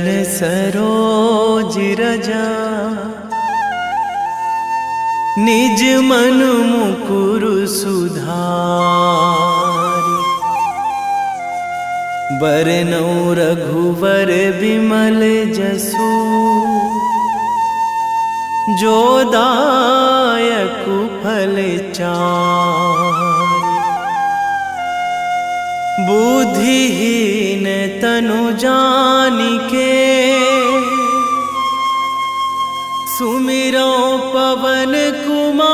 चरण सरोज रजा, निज मन मुकुर सुधारि। बरनौ रघुवर बिमल जसु, जो दायक फल चारि। बुद्धिहीन तनु जानिके, सुमिरो पवन कुमार।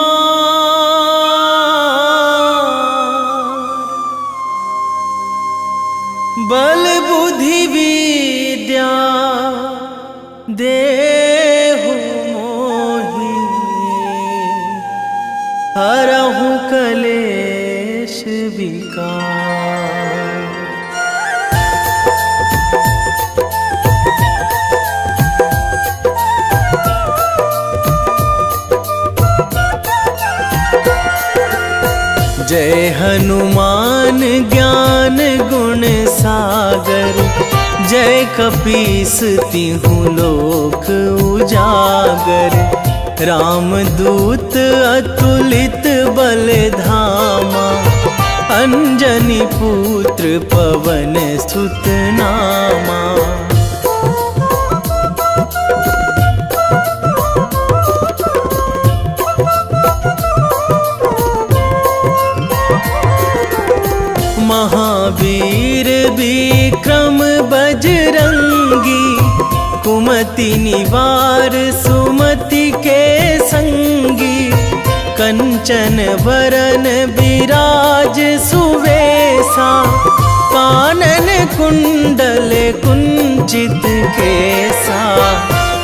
बल बुद्धि विद्या देहु मोहि, हरहु कलेश विकार। जय हनुमान ज्ञान गुण सागर, जय कपीस तिहु लोक उजागर। रामदूत अतुलित बल धामा, अंजनी पुत्र पवन सुत नामा। महावीर विक्रम बजरंगी, कुमति निवार सुमति के संगी। कंचन वरन विराज सुवेशा, कानन कुंडल कुंचित केसा।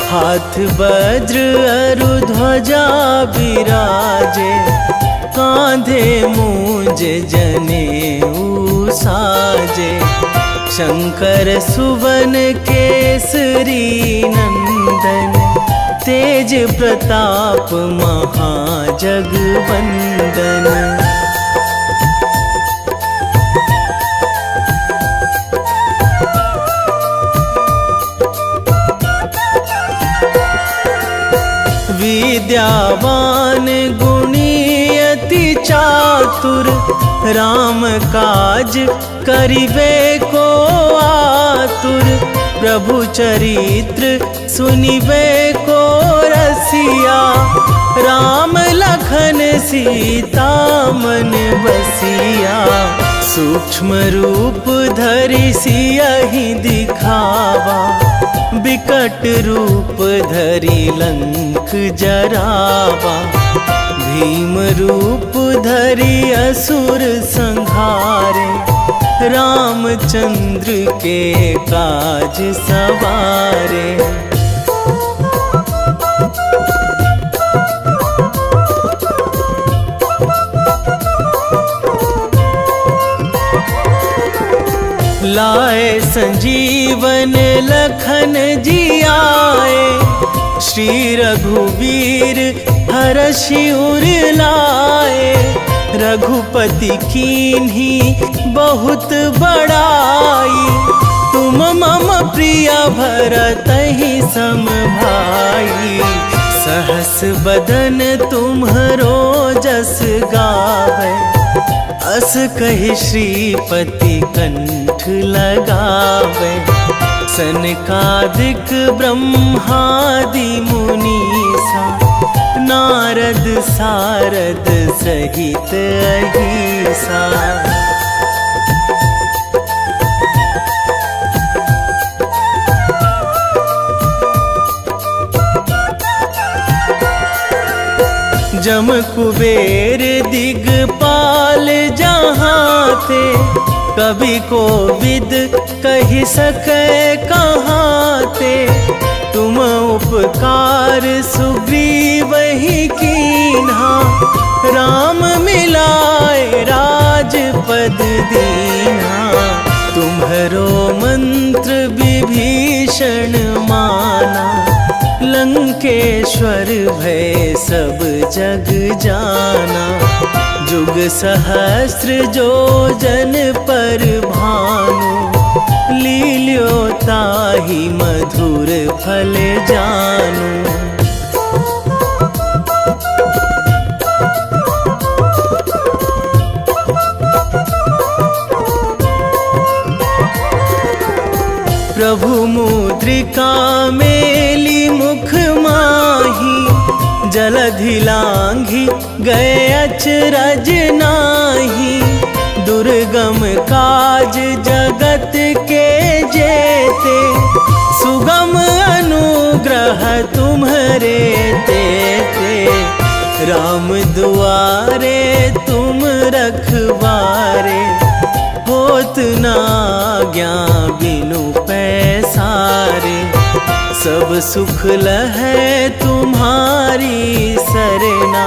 हाथ वज्र अरु ध्वजा बिराजे, कांधे मूंज जनेऊ साजे। शंकर सुवन केसरी नंदन, तेज प्रताप महाजगवंदन। विद्यावान गुणी अति चातुर, राम काज करिबे को आतुर। प्रभु चरित्र सुनिबे को रसिया, राम लखन सीता मन बसिया। सूक्ष्म रूप धरि सियहि दिखावा, बिकट रूप धरि लंक जरावा। भीम रूप धरि असुर संहारे, रामचंद्र के काज सवारे। लाए संजीवन लखन जियाए, श्री रघुवीर हरषि उर लाए। रघुपति कीन्ही बहुत बड़ाई, तुम मम प्रिय भरतहि सम भाई। सहस बदन तुम्हरो जस गावै, अस कहि श्रीपति कंठ लगावै। सनकादिक ब्रह्मादि मुनीसा, नारद सारद सहित अहिसा। जम कुबेर दिगपाल जहाँ थे, कवि कोविद कहि सकै कहाँ ते। तुम उपकार सुग्रीवहि कीन्हा, राम मिलाए राजपद दीन्हा। तुम्हरो मंत्र विभीषण माना, लंकेश्वर भय सब जग जाना। जुग सहस्र जो जन पर भानु, लील्यो ताहि मधुर फल जानू। प्रभु मुद्रिका मेली मुख माही, जलधि लांघी गए अचरज नाही। दुर्गम काज जगत के जेते, सुगम अनुग्रह तुम्हरे तेते। राम दुआरे तुम रखवारे, होत न आज्ञा बिनु पैसारे। सब सुख लहै तुम्हारी सरना,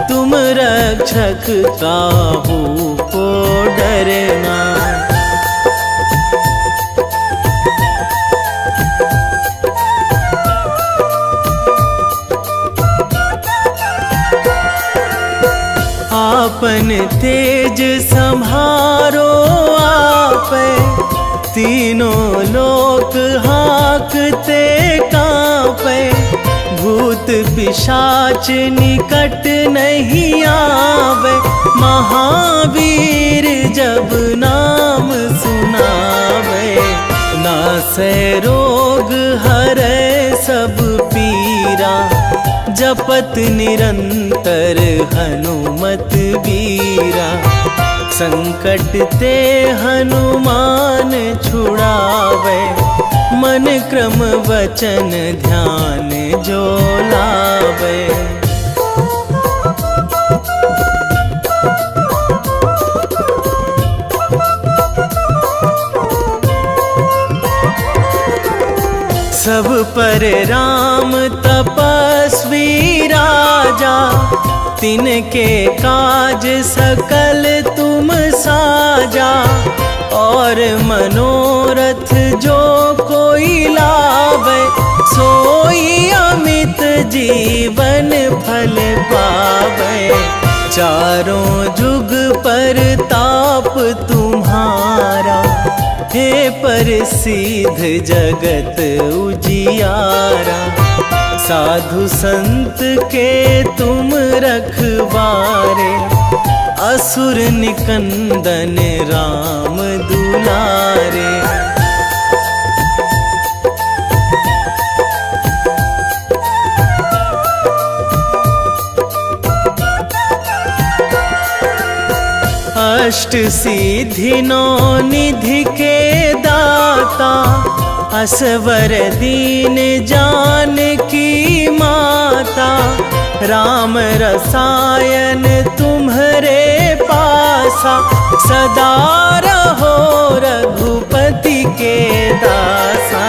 तुम रक्षक काहू को डरना। आपन तेज संभारो आपै, तीनों लोक हाकते कांपै। भूत पिशाच निकट नहीं आवे, महावीर जब नाम सुनावे। नासै रोग हरै सब पीरा, जपत निरंतर हनुमत बीरा। संकट ते हनुमान छुड़ावे, मन क्रम वचन ध्यान जो लावे। सब पर राम तपस्वी राजा, तिनके काज सकल तुम साजा। और मनोरथ जो कोई लावे, सोई अमित जीवन फल पावे। चारों जुग पर ताप तुम्हारा, हे प्रसिद्ध जगत उजियारा। साधु संत के तुम रखवारे, असुर निकंदन राम दुलारे। अष्ट सिद्धि नौ निधि के दाता, असवर दीन जानकी माता। राम रसायन तुम्हरे पासा, सदा रहो रघुपति के दासा।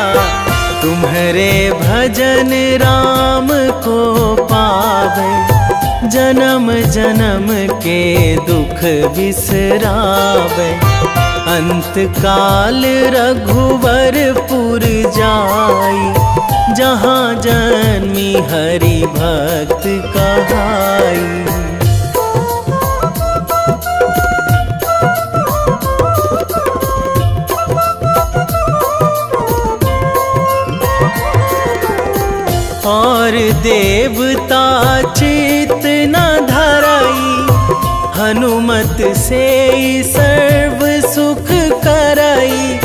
तुम्हरे भजन राम को पावे, जन्म जन्म के दुख बिसरावे। अंत काल रघुवरपुर जाई, जहाँ जन्मी हरि भक्त कहाई। और देवता चित न धराई, हनुमत से सर्व सुख कराई।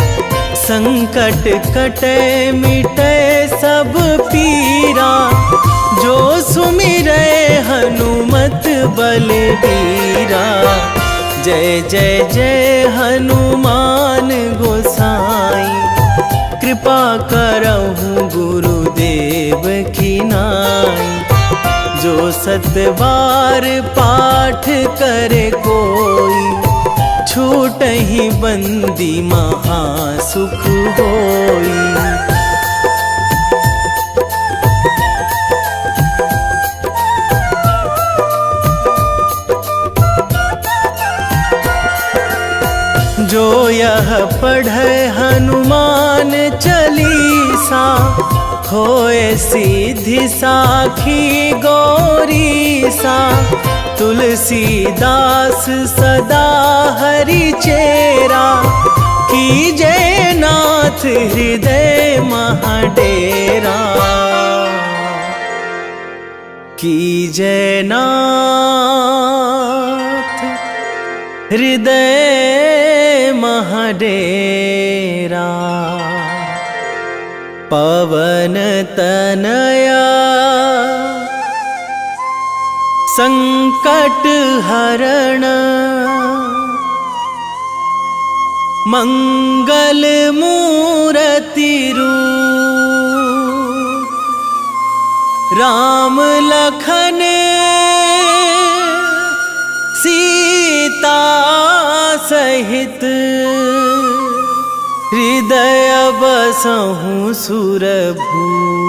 संकट कटे मिटे सब पीरा, जो सुमिरै हनुमत बलबीरा। जय जय जय हनुमान गोसाई, कृपा करहु गुरुदेव की नाई। जो सतबार पाठ करे कोई, छूटहि बंदी महासुख होई। जो यह पढ़े हनुमान चालीसा, होए सीधी साखी गौरीसा। तुलसीदास सदा हरि चेरा, कीजे नाथ हृदय महाडेरा, कीजे नाथ हृदय महाडेरा। पवन तनया संकट हरण, मंगल मूर्ति रूप, राम लखन सीता सहित, हृदय बसहु सुरभूप।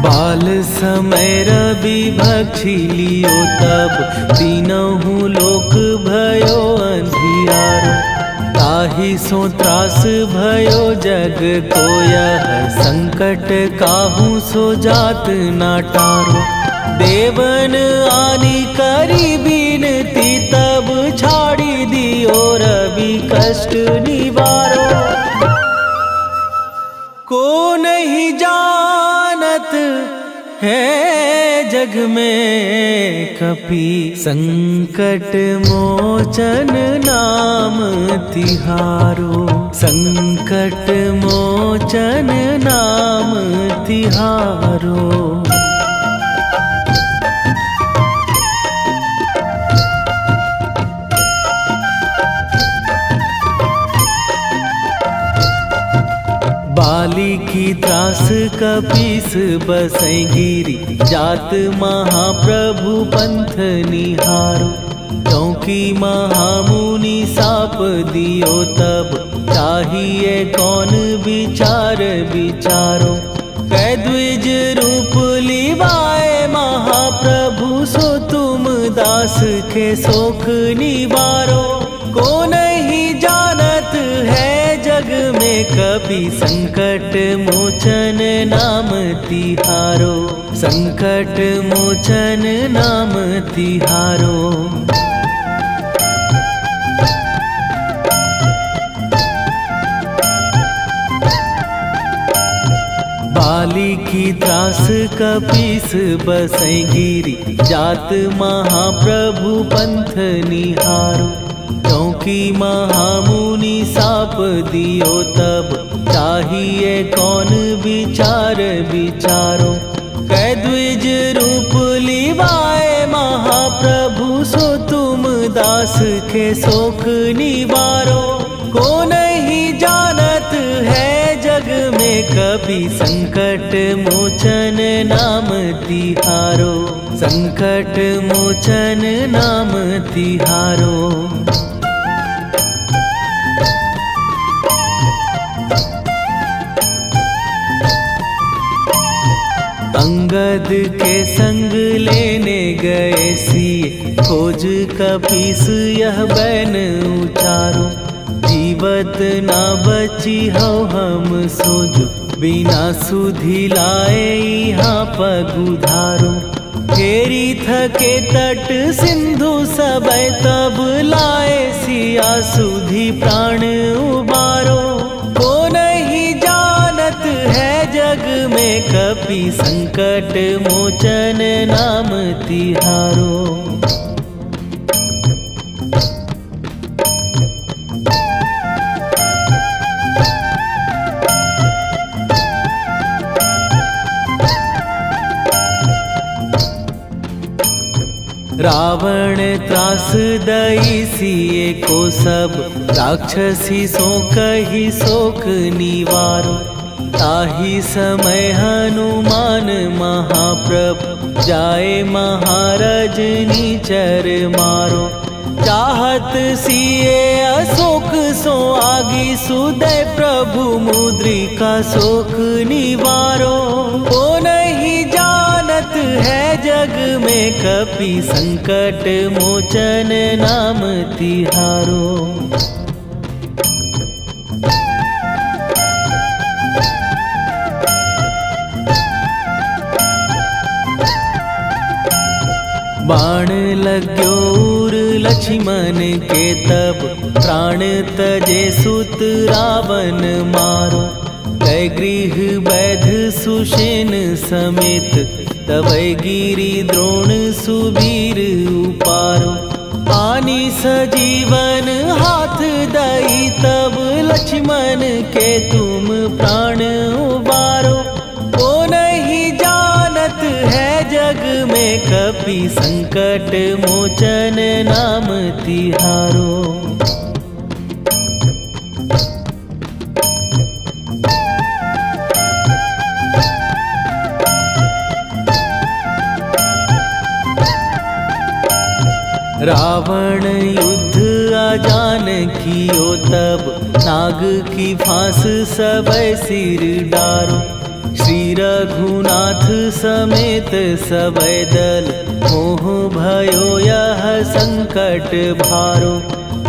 बाल समय रवि भक्षी लियो तब, तीनहु लोक भयो अंधियारो। ताहि सो त्रास भयो जग को यह, संकट काहू सो जात ना टारो। देवन आनी करी बिनती तब, छाड़ी दियो रवि कष्ट निवारो। को नहीं जानत है जग में कपि, संकट मोचन नाम तिहारो। संकट मोचन नाम तिहारो। बाली की त्रास कपीस बसै गिरी, जात महाप्रभु पंथ निहारो। क्योंकि महामुनि साप दियो तब, चाहिए कौन विचार विचारो। कै द्विज रूप लिवाए महाप्रभु, सो तुम दास के शोक निवारो। को नहीं जानत है जग में कपि, संकट मोचन नाम तिहारो। संकट मोचन नाम तिहारो। बाली की त्रास कपीस बसै गिरी, जात महाप्रभु पंथ निहारो। क्योंकि महामुनि साप दियो तब, चाहिए कौन विचार विचारो। कै द्विज रूप लिवाए महाप्रभु, सो तुम दास के शोक निवारो। को नहीं जानत है जग में कपि, संकट मोचन नाम तिहारो। संकट मोचन नाम तिहारो। अंगद के संग लेने गए सिए, खोज कपीस यह बैन उचारो। जीवत ना बची हो हम सोजो, बिना सुधि लाए यहाँ पगुधारो। घेरी थके तट सिंधु सबय, तब लाए सिया सुधि प्राण उबारो। को नहीं जानत है जग में कपि, संकट मोचन नाम तिहारो। रावण त्रास दई सिए को सब, राक्षसी सो कही शोक निवारो। ताहि समय हनुमान महाप्रभु, जाए महाराज नीचर मारो। चाहत सिए अशोक सो आगी, सुदय प्रभु मुद्रिका शोक निवारो। को नहीं जानत है जग में कपि संकट मोचन नाम तिहारो। बाण लाग्यो उर लक्ष्मण के तब, प्राण तजे सुत रावण मारो। कै गृह वैध सुषेण समेत, तबै गिरि द्रोण सुबीर उपारो। आनी सजीवन हाथ दई तब, लक्ष्मण के तुम प्राण उबारो। ओ नहीं जानत है जग में, कपि संकट मोचन नाम तिहारो। रावण युद्ध आजान कियो तब, नाग की फांस सबै सिर डारो। श्री रघुनाथ समेत सबै दल, मोह भयो यह संकट भारो।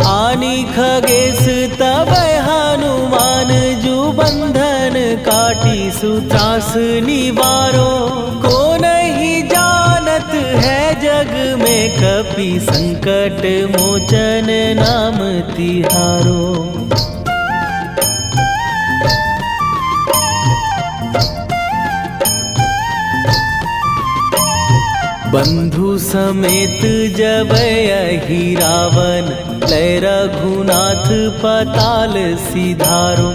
आनी खगेश तबै हनुमान, जु बंधन काटी सुत्रास निवारो। को नहीं जानत है जग में, कपि संकट मोचन नाम तिहारो। बंधु समेत जबै अहि रावण, लै रघुनाथ पताल सिधारो।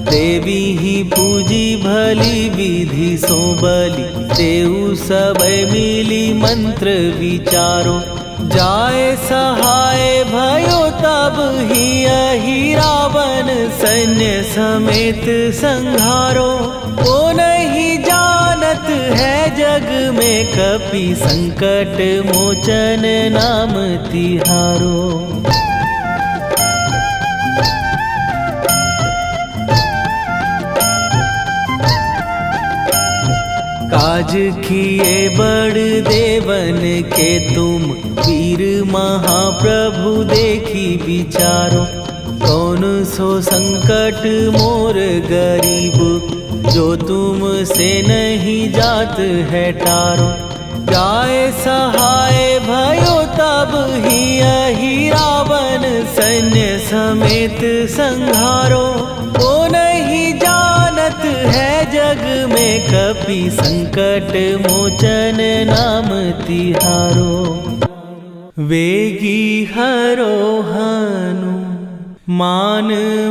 देवी ही पूजी भली विधि सो बलि, तेउ सबै मिली मंत्र विचारो। जाए सहाय भयो तब ही अहि रावण, सैन्य समेत संहारो। ओ नहीं जानत है जग में, कपि संकट मोचन नाम तिहारो। काज किए बड़ देवन के तुम, वीर महाप्रभु देखी विचारो। कौन सो संकट मोर गरीब, जो तुम से नहीं जात है टारो। जाए सहाय भयो तब ही अहि रावण, सैन्य समेत संहारो। ओ नहीं जानत है जग में, कपि संकट मोचन नाम तिहारो। वेगी हरो हनु मान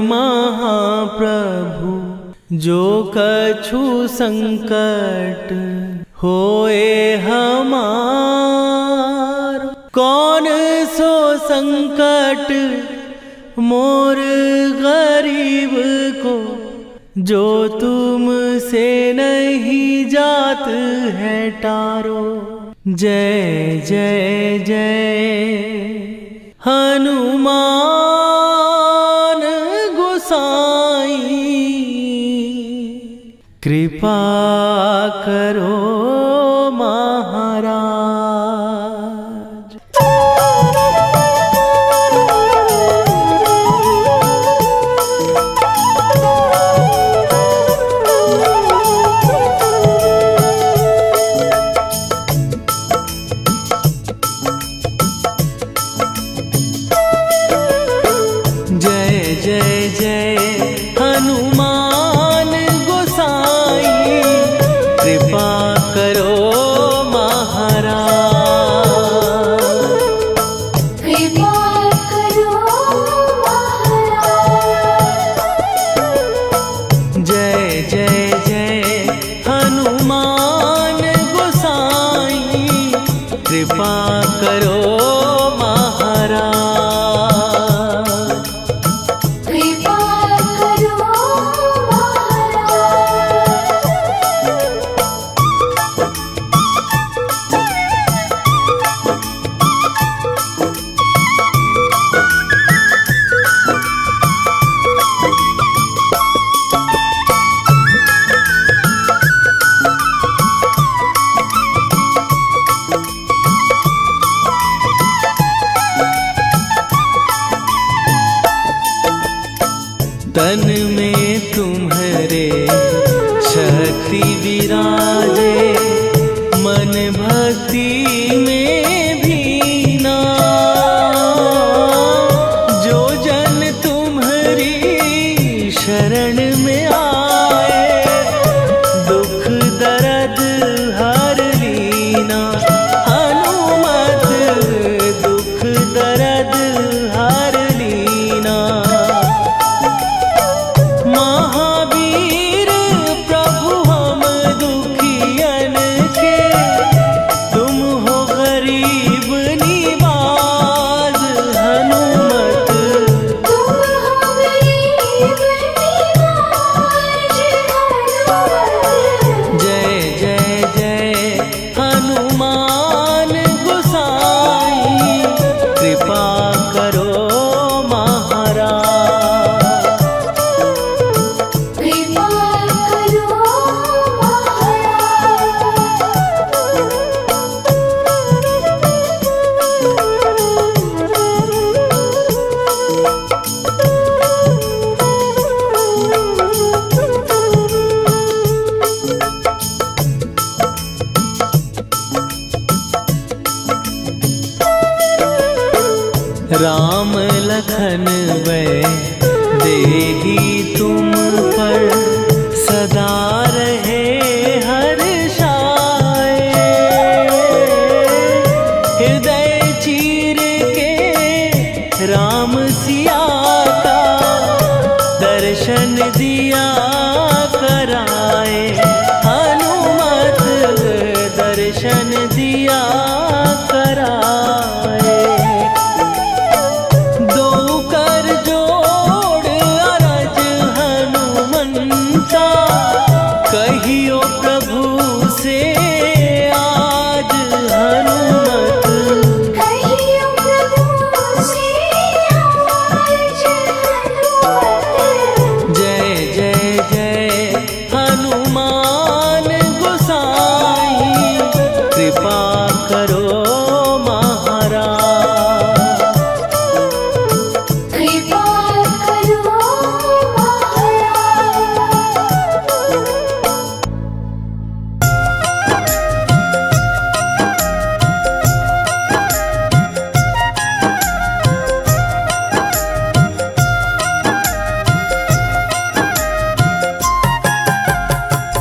महाप्रभु, जो कछु संकट होए हमार। कौन सो संकट मोर गरीब को, जो तुम से नहीं जात है टारो। जय जय जय हनुमान गोसाई, कृपा करो महाराज। जय जय जय हनुमान गोसाई, कृपा करो महाराज। कृपा करो महाराज। जय जय जय हनुमान गोसाई, कृपा करो महाराज। कृपा करो महाराज।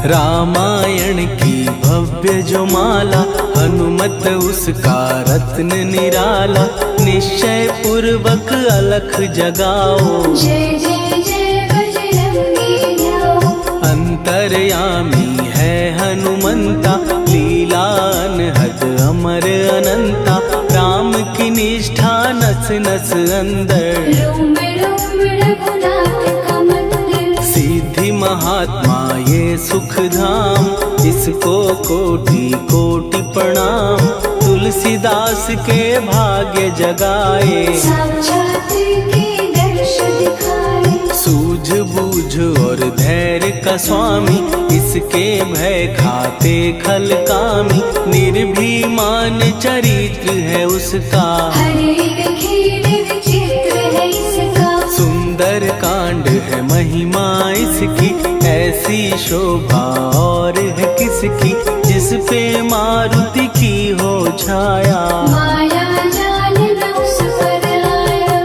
रामायण की भव्य जो माला, हनुमत उसका रत्न निराला। निश्चय पूर्वक अलख जगाओ, जय जय जय बजरंगी जाओ। अंतर्यामी है हनुमंता, लीला अनहद अमर अनंता। राम की निष्ठा नस नस अंदर, रोम रोम रघुनाथ का मंदिर। सिद्धि महात्मा ये सुख धाम, इसको कोटि कोटि प्रणाम। तुलसीदास के भाग्य जगाए, साक्षात के दर्श दिखाए। सूझ बूझ और धैर्य का स्वामी, इसके भय खाते खल कामी। निर्भीमान चरित्र है उसका, हर एक खेल विचित्र है इसका। सुंदर कांड है महिमा इसकी। ऐसी शोभा और है किसकी, जिस पे मारुति की हो छाया। माया जाल न उस पर आया।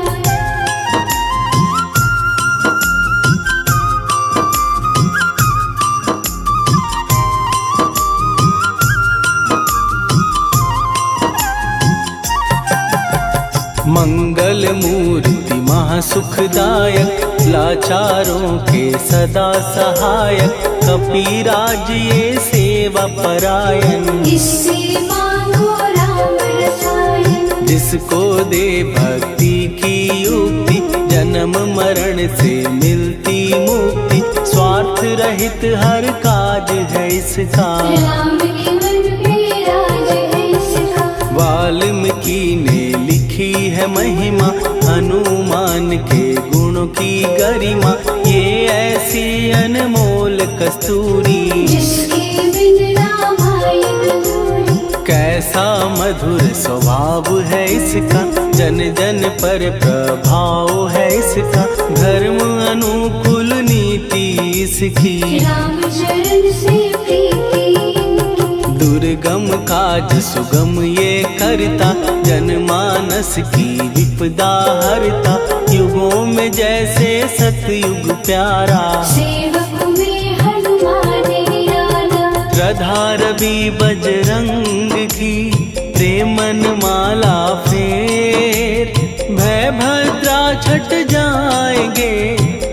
मंगल मूर्ति महासुखदायक, लाचारों के सदा सहायक। कपीराज ये सेवा परायण, इससे मांगो राम रसायन। जिसको दे भक्ति की युक्ति, जन्म मरण से मिलती मुक्ति। स्वार्थ रहित हर काज है इसका, राम के मन पे राज है इसका। वाल्मीकि ने लिखी है महिमा, हनुमान के गुणों की गरिमा। ये ऐसी अनमोल कस्तूरी, जिसके बिन रामायण अधूरी। कैसा मधुर स्वभाव है इसका, जन जन पर प्रभाव है इसका। धर्म अनुकूल नीति इसकी, राम चरण से प्रीति इनकी। दुर्गम काज सुगम ये करता, जनमानस की विपदा हरता। युगों में जैसे सतयुग प्यारा, सेवक में हनुमान निराला। श्रद्धा रवि बजरंग की, प्रेमन माला फेर। भय भद्रा छट जाएंगे,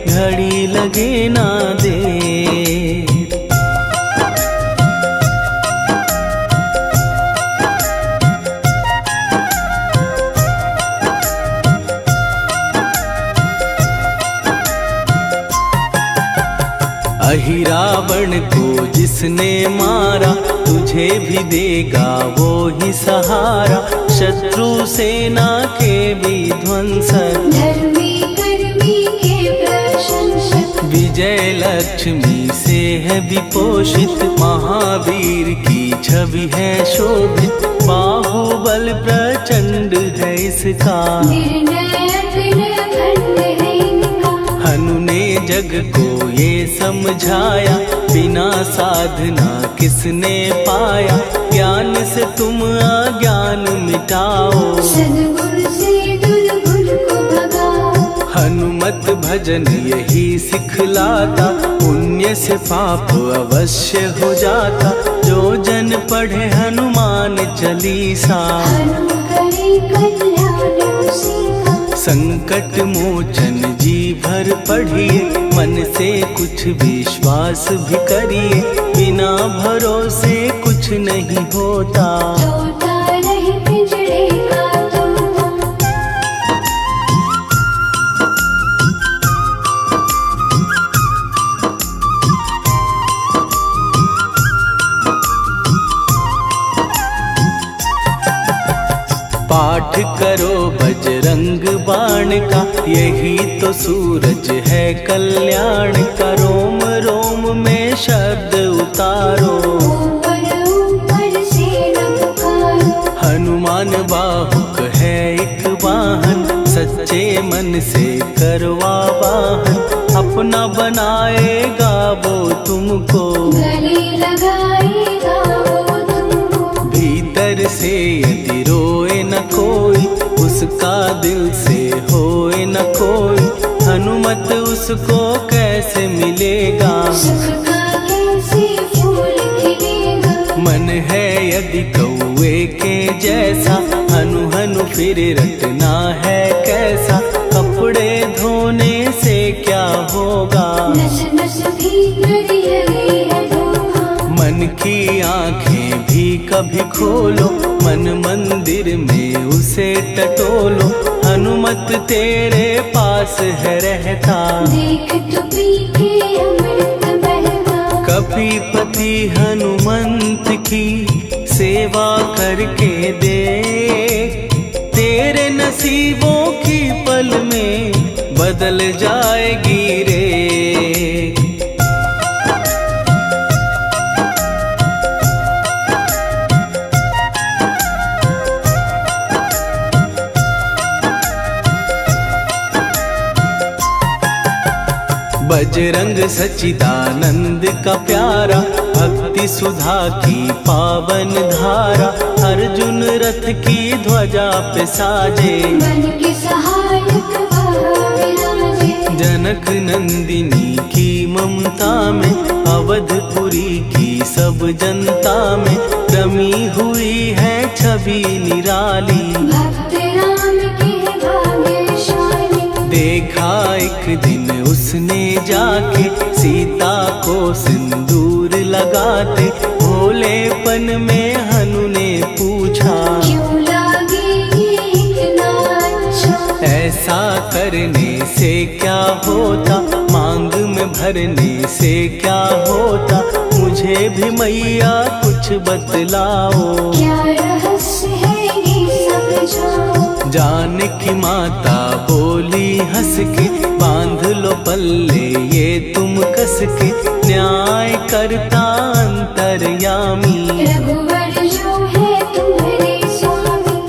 घड़ी लगे ना देर। अहिरावण को जिसने मारा, तुझे भी देगा वो ही सहारा। शत्रु सेना के विध्वंसक, धर्मी कर्मी के प्रशंसक। विजय लक्ष्मी से है विपोषित। महावीर की छवि है शोभित, बाहुबल प्रचंड है इसका। निर्णय अखंड है इनका। हनु ने जग को ये समझाया, बिना साधना किसने पाया। ज्ञान से तुम अज्ञान मिटाओ, सद्गुण से दुर्गुण को भगाओ। हनुमत भजन यही सिखलाता, पुण्य से पाप अवश्य हो जाता। जो जन पढ़े हनुमान चालीसा, हनु करे कल्याण उसी का। संकट मोचन जी भर पढ़िए, मन से कुछ विश्वास भी करिए। बिना भरोसे कुछ नहीं होता, तोता रहे पिंजड़े का तोता। पाठ करो बजरंग बाण का, यही तो सूरज है कल्याण का। रोम रोम में शब्द उतारो, ऊपर ऊपर से न पुकारो। हनुमान बाहुक है एक वाहन, सच्चे मन से करवा वाहन। अपना बनाएगा वो तुमको, गले लगाएगा वो तुमको। भीतर से यदि रोए न कोई, उसका दिल से होए न कोई। हनुमत उसको कैसे मिलेगा, सुख का कैसे यदि कौए के जैसा हनु हनु फिर रटना है कैसा, कपड़े धोने से क्या होगा, नस नस भीतर यही है धोखा। मन की आंखें भी कभी खोलो, मन मंदिर में उसे टटोलो, हनुमत तेरे पास है रहता, देख तो पी के अमृत बहता। कपीपति हनुमंत की सेवा करके देख, तेरे नसीबों की पल में बदल जाएगी रे। बजरंग सच्चिदानंद का प्यारा, भक्ति सुधा की पावन धारा, अर्जुन रथ की ध्वजा पे साजे, बन के सहायक वह विराजे। जनक नंदिनी की ममता में, अवधपुरी की सब जनता में, रमी हुई है छवि निराली, भक्त राम के भाग्यशाली। देखा एक दिन उसने जाके सीता को सिंदूर लगाते, भोलेपन में हनु ने पूछा, क्यों लागे ये इतना अच्छा। ऐसा करने से क्या होता, मांग में भरने से क्या होता, मुझे भी मैया कुछ बतलाओ, क्या रहस्य है ये समझाओ। जानकी माता बोली हंस के, बांध लो पल्ले ये तुम कस के, न्याय करता अंतर्यामी, रघुवर जो है तुम्हारे स्वामी।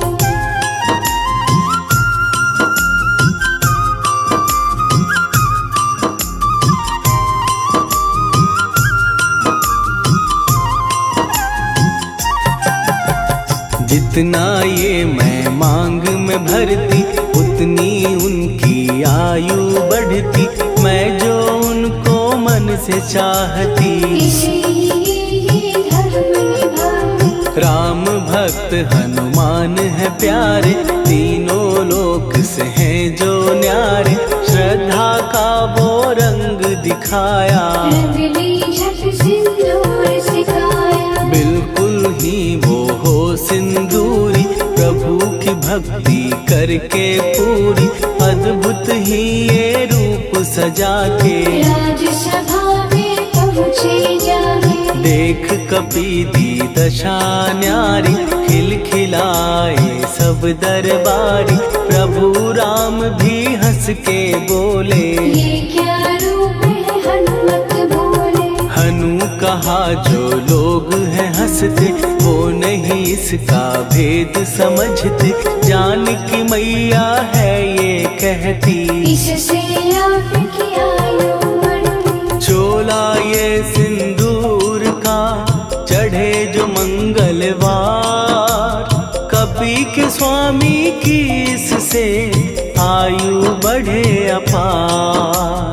जितना ये मैं मांग में भरती, उतनी उनकी आयु बढ़ती, मैं जो उनको मन से चाहती, इसीलिए धर्म निभाती। राम भक्त हनुमान है प्यारे, तीनों लोक से हैं जो न्यारे, श्रद्धा का वो रंग दिखाया, रंग ली झट सिंदूर सिखाया। बिल्कुल ही वो हो सिंदूरी, प्रभु की भक्ति करके पूरी, अद्भुत ही ये रूप सजा के, राजसभा में पहुँचे जाके। देख कपी दी दशा न्यारी, खिलखिलाए सब दरबारी, प्रभु राम भी हंस के बोले, ये क्या रूप है हनुमत बोले। हनु कहा जो लोग हैं हंसते, वो नहीं इसका भेद समझते, जानकी मैया है ये कहती, इससे आपकी आयु बढ़ती। चोला ये सिंदूर का चढ़े जो मंगलवार, कपी के स्वामी की इससे आयु बढ़े अपार।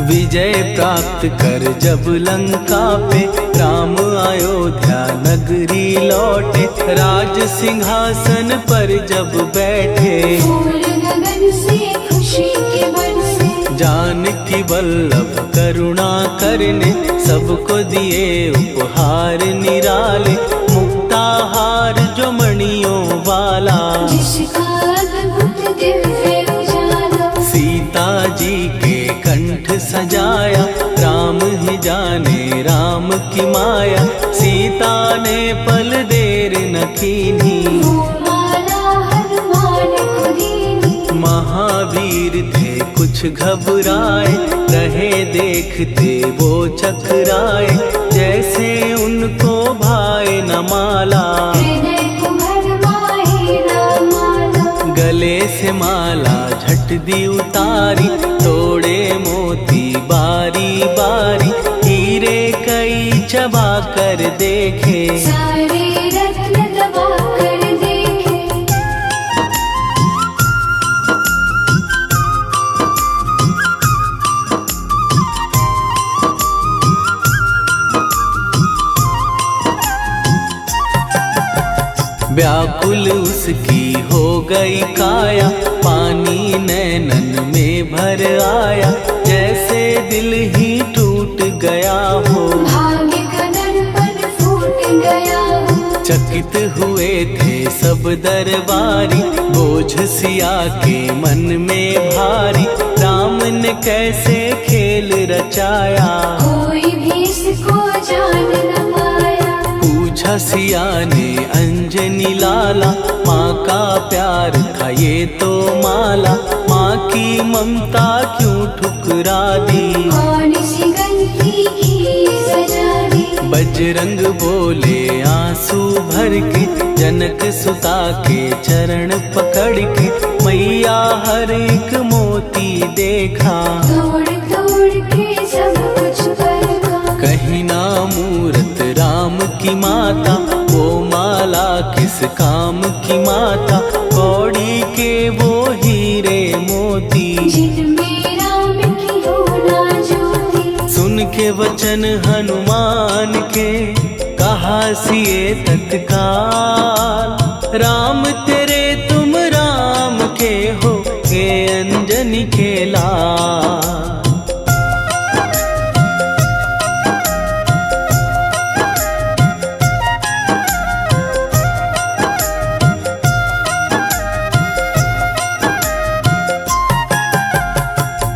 विजय प्राप्त कर जब लंका पे, राम अयोध्या नगरी लौटे, राज सिंहासन पर जब बैठे, फूल गगन से खुशी के बरसे। जानकी वल्लभ करुणा करने, सबको दिए उपहार निराले, मुक्ताहार जो मणियों वाला, जिसका अद्भुत दिव्य उजाला। सीता जी के कंठ सजाया, राम ही जाने राम की माया, सीता ने पल देर न कीन्ही, वो माला हनुमान को दीनी। महावीर थे कुछ घबराए, रहे देखते वो चकराए, जैसे उनको भाए न माला, हृदय को भरमाए रामाला। गले से माला झट दी उतारी, तोड़े मोती बारी बारी, हीरे कई चबा कर देखे, सारे रत्न दबा कर दे। व्याकुल उसकी हो गई काया, पानी नैनन में भर आया, जैसे दिल ही टूट गया हो। भाग्य का दर्पण फूट गया हो। चकित हुए थे सब दरबारी, बोझ सिया के मन में भारी, राम ने कैसे खेल रचाया, कोई भी इसको जान न पाया। पूछा सिया ने अंजनी लाला, माँ का प्यार था ये तो माला, माँ की ममता क्यों ठुकरा दी, कौन सी गलती की सजा दी। बजरंग बोले आंसू भर के, जनक सुता के चरण पकड़ के, मैया हर एक मोती देखा, तोड़ तोड़ के सब कुछ परखा। कहीं ना मूरत राम की माता, वो माला किस काम की माता, कौड़ी के वो हीरे मोती, जिनमें राम की हो ना ज्योति। सुन के वचन हनुमान के, कहा सिए तत्काल, राम तेरे तुम राम के हो, हे अंजनी के लाल।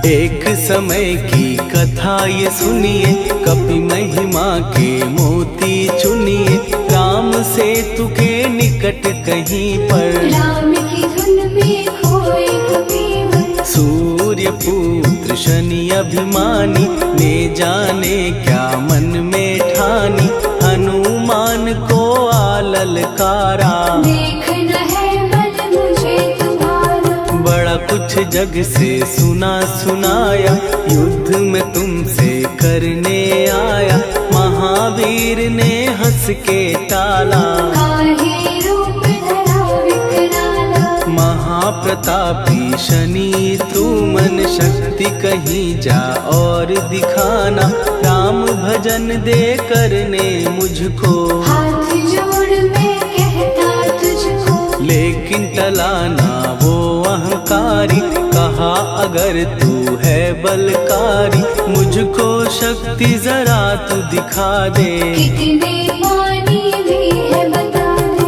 एक समय की कथा ये सुनिए, कपि महिमा के मोती चुनिए, राम सेतु के निकट कहीं पर, राम की धुन में खोए कबीर। सूर्य पुत्र शनि अभिमानी, ने जाने क्या मन में ठानी, हनुमान को आललकारा, देखना है बल मुझे तुम्हारा। बड़ा कुछ जग से सुना सुनाया, युद्ध में तुमसे करने आया, महावीर ने हंस के टाला, काहे रूप धरा विकराला। महाप्रतापी शनि तू मन शक्ति कहीं जा और दिखाना, राम भजन दे करने मुझको, हाथ जोड़ मैं कहता तुझको। लेकिन टला ना वो अहंकारी, कहा अगर तू है बलकारी, मुझको शक्ति जरा तू दिखा दे, कितने पानी भी है बता दे।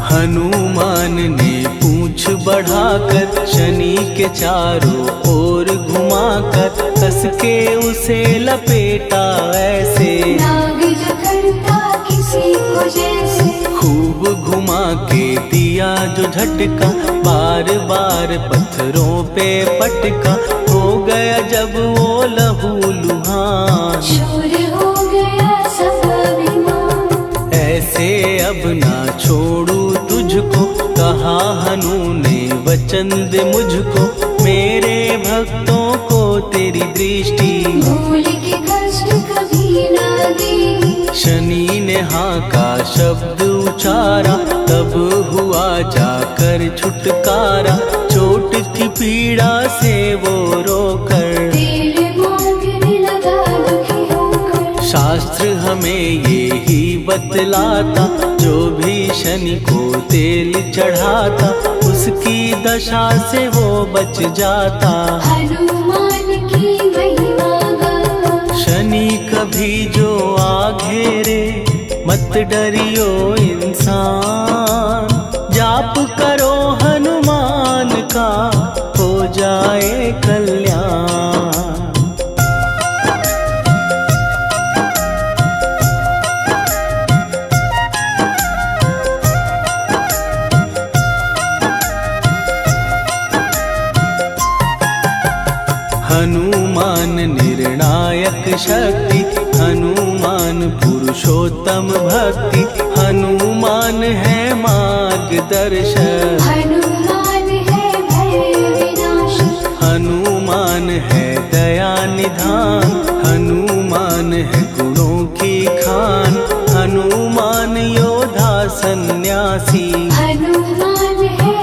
हनुमान ने पूंछ बढ़ाकर, शनि के चारों ओर घुमाकर, कस के उसे लपेटा ऐसे, नाग जो करता किसी को जैसे। खूब घुमा के दिया जो झटका, बार बार पत्थरों पे पटका, हो गया जब वो लहू लुहान, शूर हो गया सब अभिमान। ऐसे अब ना छोड़ू तुझको, कहा हनु ने वचन दे मुझको, मेरे भक्तों को तेरी दृष्टि, भूल के कष्ट कभी ना दी। शनि ने हाँ का शब्द उचारा, तब हुआ जाकर छुटकारा, चोट की पीड़ा से वो रोकर, तेल मांगने लगा दुखी होकर। शास्त्र हमें ये ही बतलाता, जो भी शनि को तेल चढ़ाता, उसकी दशा से वो बच जाता, हनुमान की महिमा गाता। शनि कभी जो आ घेरे, मत डरियो इंसान, जाप करो हनुमान का, हो जाए कल्याण। हनुमान निर्णायक शक्ति, हनुमान पुरुषोत्तम भक्ति, हनुमान है मार्गदर्शक, हनुमान है भय विनाशक। हनुमान है दया निधान, हनुमान है गुणों की खान, हनुमान योद्धा सन्यासी, हनुमान है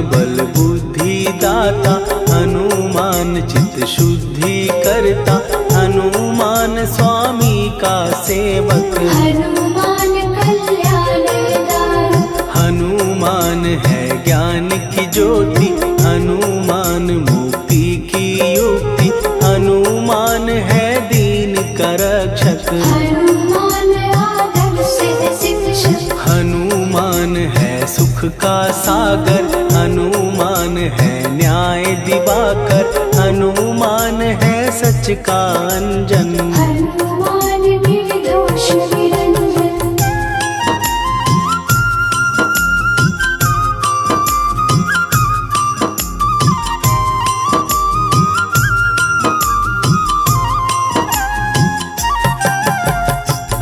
बल बुद्धि दाता, हनुमान चित शुद्धि करता, हनुमान स्वामी का सेवक। हनुमान कल्याण दाता, हनुमान है ज्ञान की ज्योति, हनुमान मुक्ति की युक्ति, हनुमान है दीन का रक्षक। हनुमान आदर सिद्ध शिक्षक, हनुमान है सुख का सागर, हनुमान है न्याय दिवाकर, हनुमान है सच का अंजन। हनुमान निर्दोष निरंजन,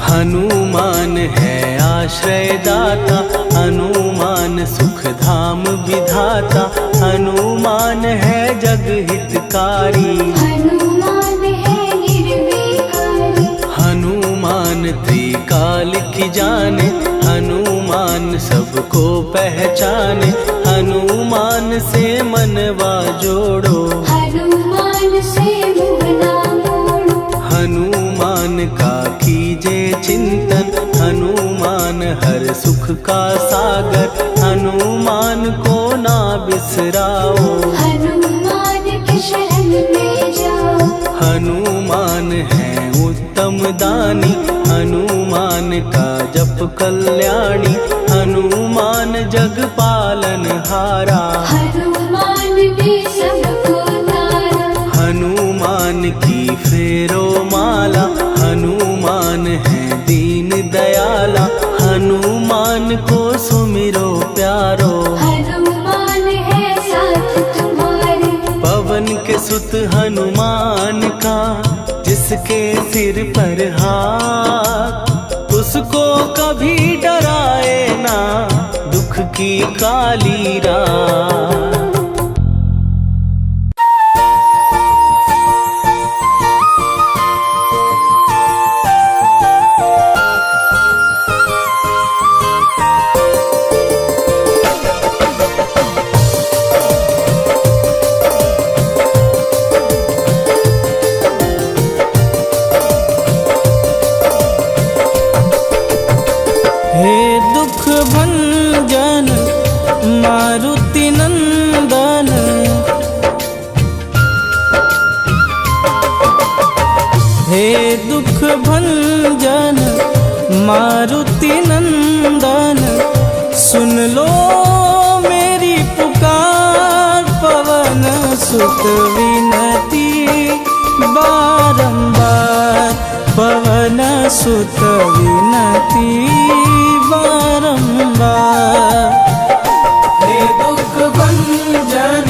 हनुमान है आश्रय दाता, हनुमान सुख धाम विधाता, हनुमान है जग हितकारी। हनुमान है निर्विकारी, हनुमान त्रिकाल की जाने, हनुमान सबको पहचाने, हनुमान से मनवा जोड़ो। हनुमान से मुँह ना मोड़ो, हनुमान का कीजे चिंतन, हनुमान हर सुख का सागर, हनुमान को ना बिसराओ। हनुमान की शरण में जाओ। हनुमान है उत्तम दानी, हनुमान का जप कल्याणी, हनुमान जग पालन हारा। हनुमान ने सबको तारा, हनुमान की फेरो माला, हनुमान है दीन दयाला, हनुमान को सुमिरो प्यारो। हनुमान है साथ तुम्हारे, पवन के सुत हनुमान का, जिसके सिर पर हाथ, उसको कभी डराए ना दुख की काली रात। हे दुख भंजन मारुति नंदन, हे दुख भंजन मारुति नंदन, सुन लो मेरी पुकार, पवन सुत विनती बारंबार, पवन सुत विनती बारंबार। हे दुख भंजन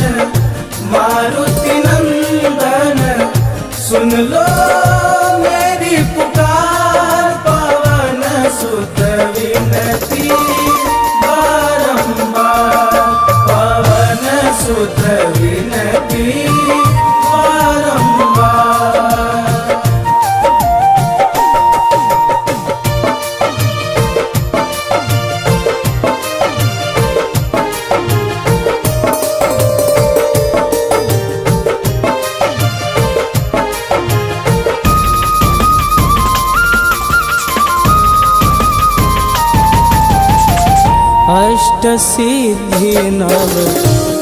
मारुति नंदन, सुन लो मेरी पुकार, पवन सुत विनती बारंबार, पवन सुत विनती बारंबार। अष्ट सिद्धि नव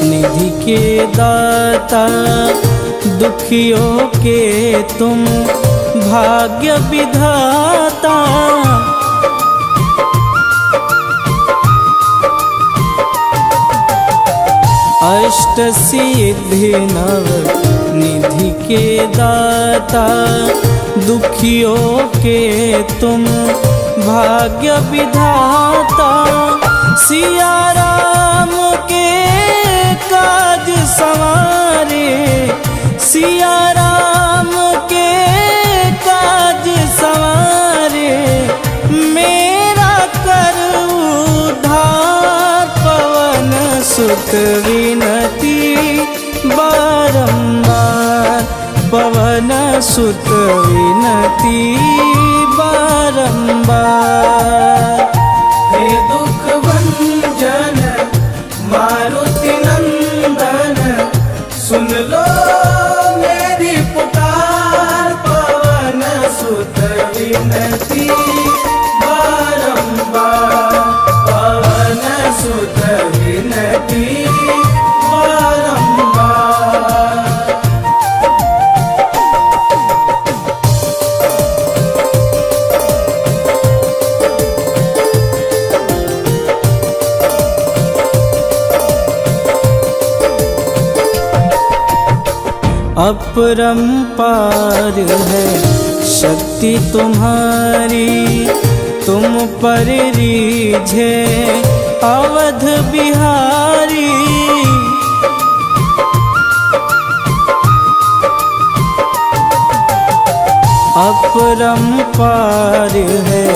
निधि के दाता, दुखियों के तुम भाग्य विधाता। अष्ट सिद्धि नव निधि के दाता, दुखियों के तुम भाग्य विधाता। सिया राम के काज सवारे, सिया राम के काज सवारे, मेरा कर उद्धार, पवन सुत विनती बारंबार, पवन सुत विनती बारंबार। हे दुख भंजन मारुति नंदन, अपरंपार है शक्ति तुम्हारी, तुम पर रीझे अवध बिहारी। अपरंपार है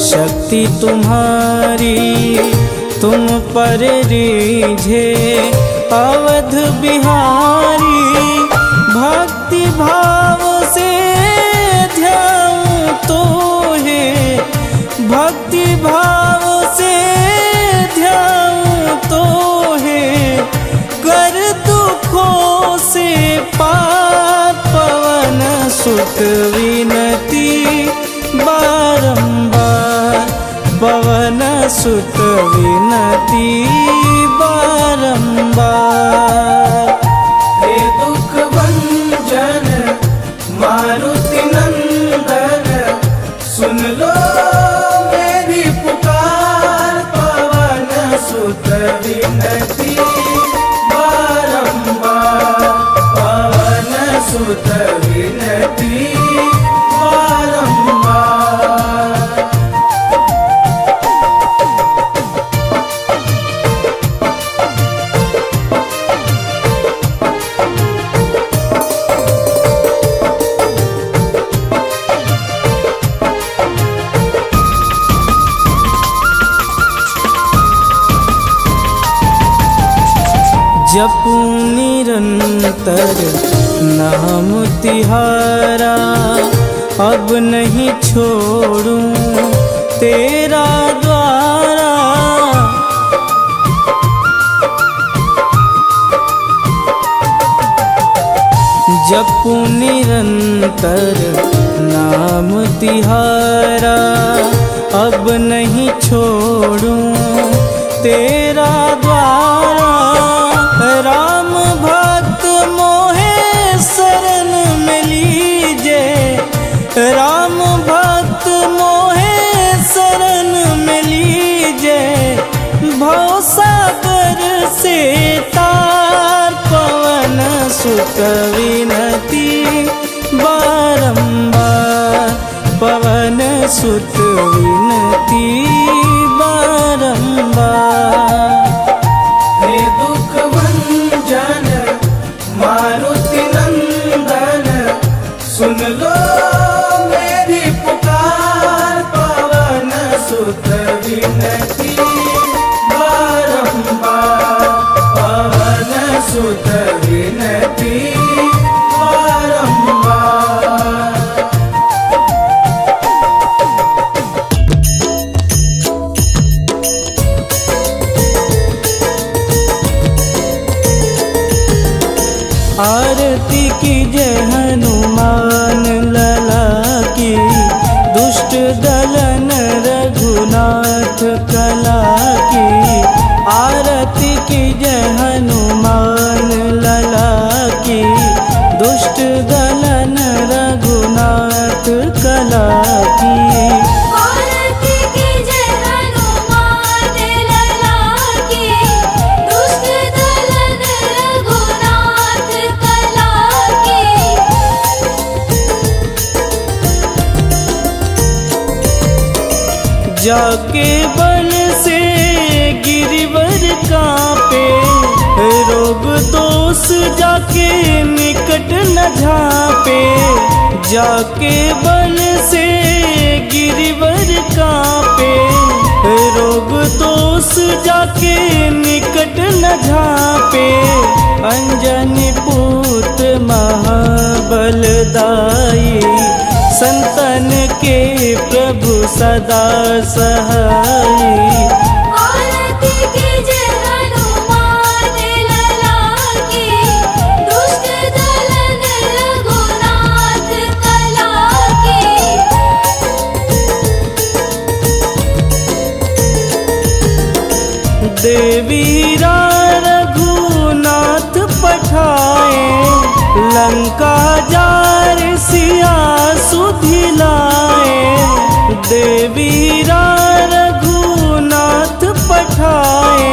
शक्ति तुम्हारी, तुम पर रीझे अवध बिहारी। भक्ति भाव से ध्याऊं तो है, भक्ति भाव से ध्याऊं तो है, कर दुखों से पार पवन सुत विनती बारंबार, पवन सुत विनती बारंबार। हे दुख भंजन मारुति नंदन, सुन लो मेरी पुकार, पवन सुत विनती बारंबार, पवन सुत विनती बारंबार। जपूं निरंतर नाम तिहारा, अब नहीं छोड़ूं तेरा द्वारा। जपूं निरंतर नाम तिहारा, अब नहीं छोड़ूं तेरा द्वारा। राम भक्त मोहे शरण में लीजे, राम भक्त मोहे शरण में लीजे। भवसागर से तार, पवन सुत विनती बारंबार, पवन सुत विनती बारंबार। हे दुख भंजन मारुति नंदन, सुन लो मेरी पुकार, पवन सुत विनती बारंबार, पवन सुत विनती बारंबार। आरती की जय हनुमान लला की, दुष्ट दलन रघुनाथ कला की। आरती की जय हनुमान लला की, दुष्ट दलन रघुनाथ कला की। आरती की जय हनुमान लला की, दुष्ट दलन रघुनाथ कला की। जाके बल से गिरिवर कांपे, रोग दोष जाके निकट न झांपे। जाके बल से गिरिवर कांपे, रोग दोष जाके निकट न झांपे। अंजनी पूत महाबलदाई, संतन के प्रभु सदा सहाई। आरती की जय हनुमान लला की, दुष्ट दलन रघुनाथ कला की। देवीरा रघुनाथ पठाए, लंका जार सिया सुधिलाए। देवीरा रघुनाथ पठाए,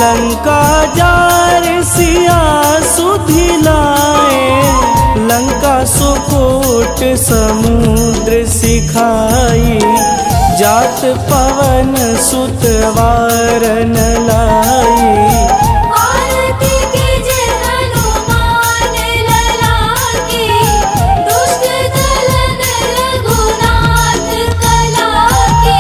लंका जार सिया सुधि लाए, लंका सुकोट समुद्र सिखाई, जात पवन सुत वारन लाई। आरती कीजे हनुमान लला की, दुष्ट दलन रघुनाथ कला की।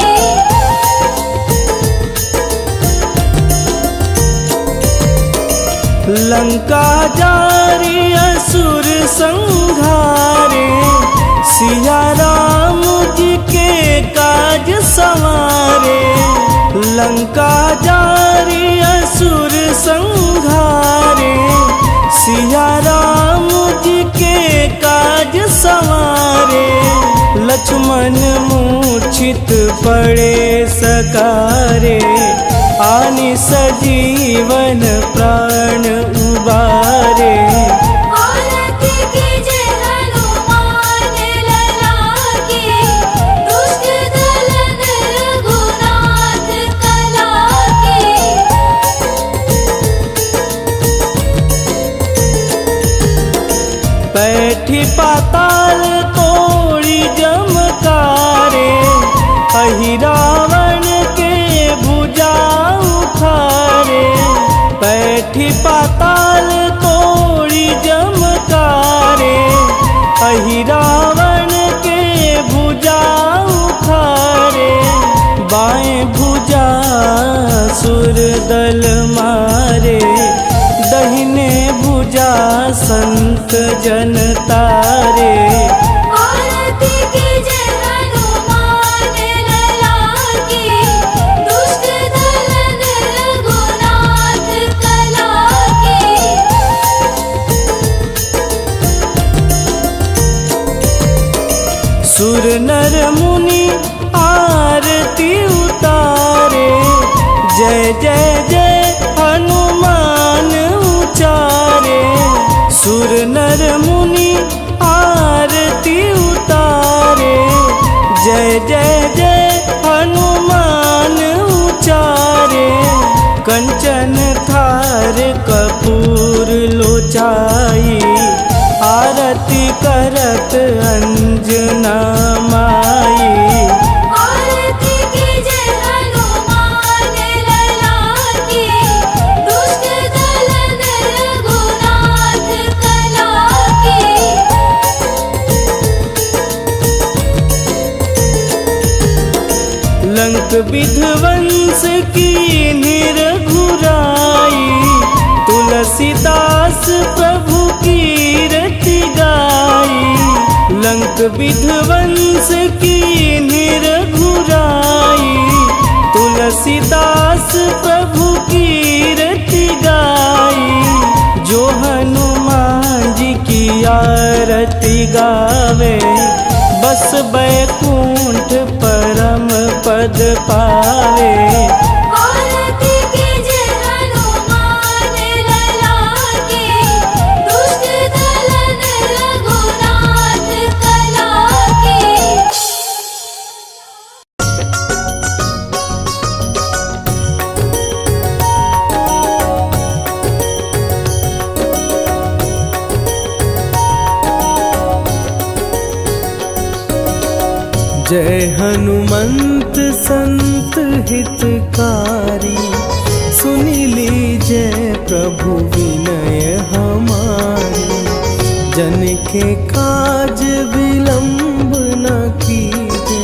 लंका जारी असुर संहारे, सिया राम जी के काज संवारे। लंका जारी असुर संहारे, सिया राम जी के काज संवारे। लक्ष्मण मूर्छित पड़े सकारे, आनि सजीवन प्राण उबारे। आरती कीजे हनुमान लला की, दुष्ट दलन रघुनाथ कला की। बैठी पाताल तोड़ी जमकारे, अहि रावण के भुजा उखारे। बैठी पाताल तोड़ी जमकारे, अहि रावण के भुजा उखारे। बाएं भुजा सुर दल मारे, दहिने भुजा संत जन तारे। आरती कीजे हनुमान लला की, दुष्ट दलन रघुनाथ कला की। सुर नर मुनि आरती उतारे, जय जय जय हनुमान उचारे। सुर नर मुनि आरती उतारे, जय जय जय हनुमान उचारे। कंचन थार कपूर लोचाई, आरती करत अंजना माई। आरती कीजे हनुमान लला की, दुष्ट दलन रघुनाथ कला की। लंक विध्वंस की निरघुराई, तुलसीदास प्रभु की रति गाई। लंक विध्वंस की निरघुराई, तुलसीदास प्रभु की रति गाई। जो हनुमान जी की आरती गावे, बस बैकुंठ परम पद पावे। आरती कीजे हनुमान लला की, दुष्ट दलन रघुनाथ कला की। जय हनुमंत संत हितकारी, सुनि लीजय प्रभु विनय हमारी। जन के काज विलंब न कीजे,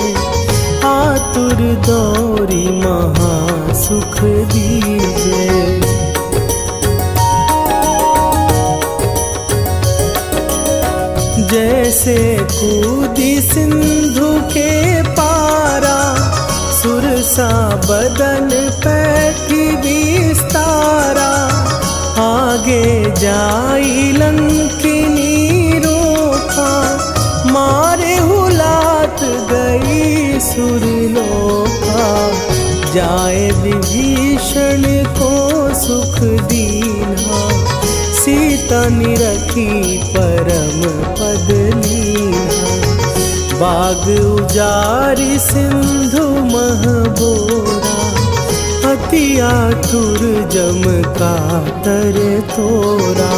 आतुर दौरी महा सुख दीजे। जैसे कूदी सिंधु के पारा, सुरसा बदन पैठी विस्तारा। आगे जाई लंकिनी रोका, मारे हुलात गई सुरलोका। जाए विभीषण को सुख दीना, सीता निरखी परम पद लीना। बाग उजारी सिंधु महबोरा, अति आतुर जम का तर तोरा।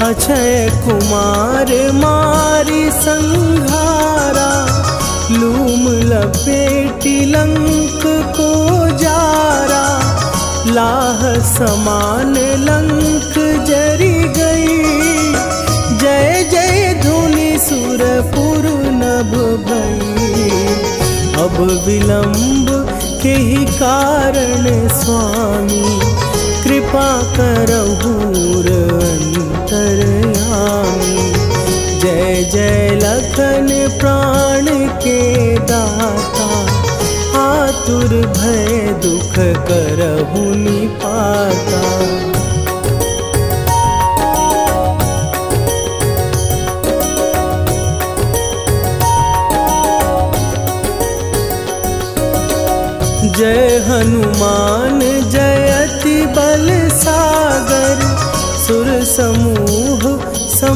अक्षय कुमार मारी संघारा, लूम लपेटी लंक को जारा। लाह समान लंक जरी गई, जय जय धुनि सुरपुर नभ भई। अब विलंब के ही कारण स्वामी, कृपा करहु अंतरयामी। जय जय लखन प्राण के दाता, आतुर भय दुख करहु निपाता। जय हनुमान जयति बल सागर, सुर समूह